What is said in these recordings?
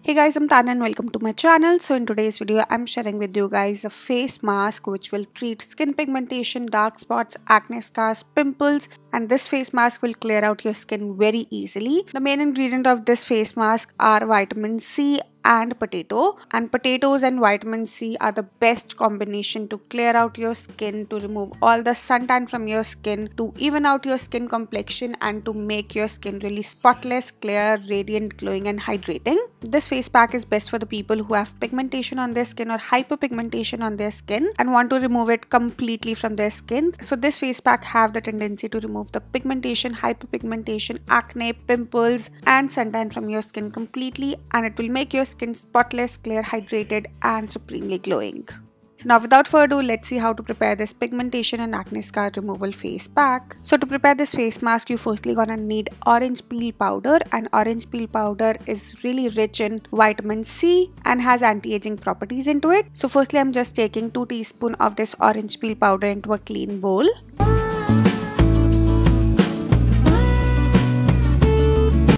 Hey guys, I'm Tanya and welcome to my channel. So in today's video, I'm sharing with you guys a face mask which will treat skin pigmentation, dark spots, acne scars, pimples, and this face mask will clear out your skin very easily. The main ingredient of this face mask are vitamin C and potato, and potatoes and vitamin C are the best combination to clear out your skin, to remove all the suntan from your skin, to even out your skin complexion, and to make your skin really spotless, clear, radiant, glowing and hydrating. This face pack is best for the people who have pigmentation on their skin or hyperpigmentation on their skin and want to remove it completely from their skin. So this face pack have the tendency to remove the pigmentation, hyperpigmentation, acne, pimples and suntan from your skin completely, and it will make your skin spotless, clear, hydrated and supremely glowing. So now without further ado, let's see how to prepare this pigmentation and acne scar removal face pack. So to prepare this face mask, you firstly gonna need orange peel powder, and orange peel powder is really rich in vitamin C and has anti-aging properties into it. So firstly, I'm just taking 2 teaspoons of this orange peel powder into a clean bowl.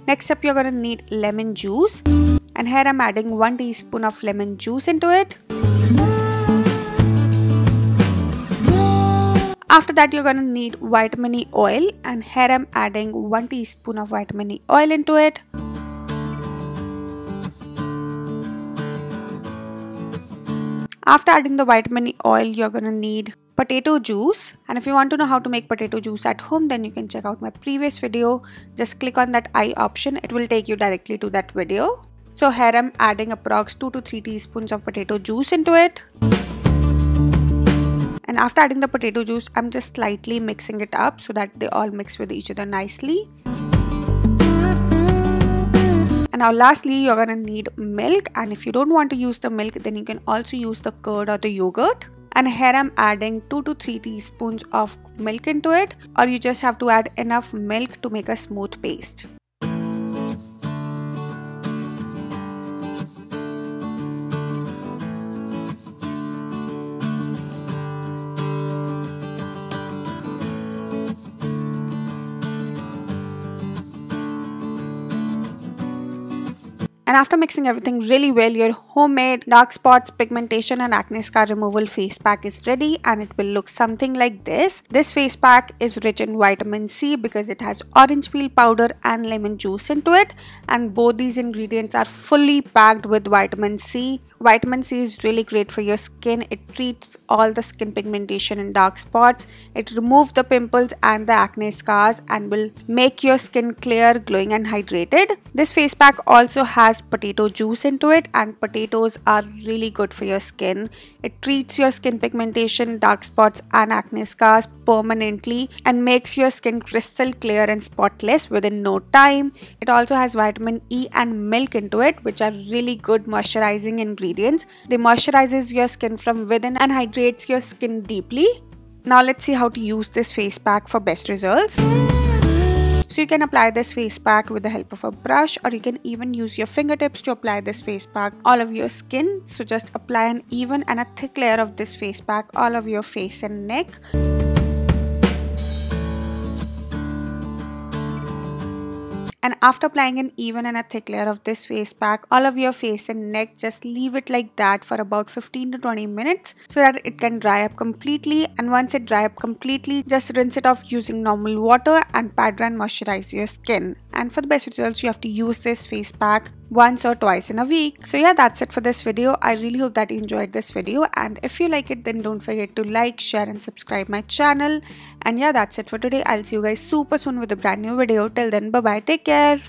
Next up, you're gonna need lemon juice, and here I'm adding 1 teaspoon of lemon juice into it. After that, you're gonna need vitamin E oil, and here I'm adding 1 teaspoon of vitamin E oil into it. After adding the vitamin E oil, you're gonna need potato juice, and if you want to know how to make potato juice at home, then you can check out my previous video. Just click on that I option, it will take you directly to that video. So here I'm adding approx 2 to 3 teaspoons of potato juice into it. And after adding the potato juice, I'm just slightly mixing it up so that they all mix with each other nicely. And now lastly, you're gonna need milk, and if you don't want to use the milk, then you can also use the curd or the yogurt. And here I'm adding 2 to 3 teaspoons of milk into it, or you just have to add enough milk to make a smooth paste. And after mixing everything really well, your homemade dark spots, pigmentation and acne scar removal face pack is ready, and it will look something like this. This face pack is rich in vitamin C because it has orange peel powder and lemon juice into it, and both these ingredients are fully packed with vitamin C. Vitamin C is really great for your skin. It treats all the skin pigmentation and dark spots. It removes the pimples and the acne scars and will make your skin clear, glowing and hydrated. This face pack also has potato juice into it, and potatoes are really good for your skin. It treats your skin pigmentation, dark spots and acne scars permanently and makes your skin crystal clear and spotless within no time. It also has vitamin E and milk into it, which are really good moisturizing ingredients. They moisturizes your skin from within and hydrates your skin deeply. Now let's see how to use this face pack for best results. So you can apply this face pack with the help of a brush, or you can even use your fingertips to apply this face pack all over your skin. So just apply an even and a thick layer of this face pack all over your face and neck. And after applying an even and a thick layer of this face pack all over your face and neck, just leave it like that for about 15 to 20 minutes so that it can dry up completely. And once it dry up completely, just rinse it off using normal water and pat dry and moisturize your skin. And for the best results, you have to use this face pack once or twice in a week. So yeah, that's it for this video. I really hope that you enjoyed this video, and if you like it, then don't forget to like, share and subscribe my channel. And yeah, that's it for today. I'll see you guys super soon with a brand new video. Till then, bye bye, take care.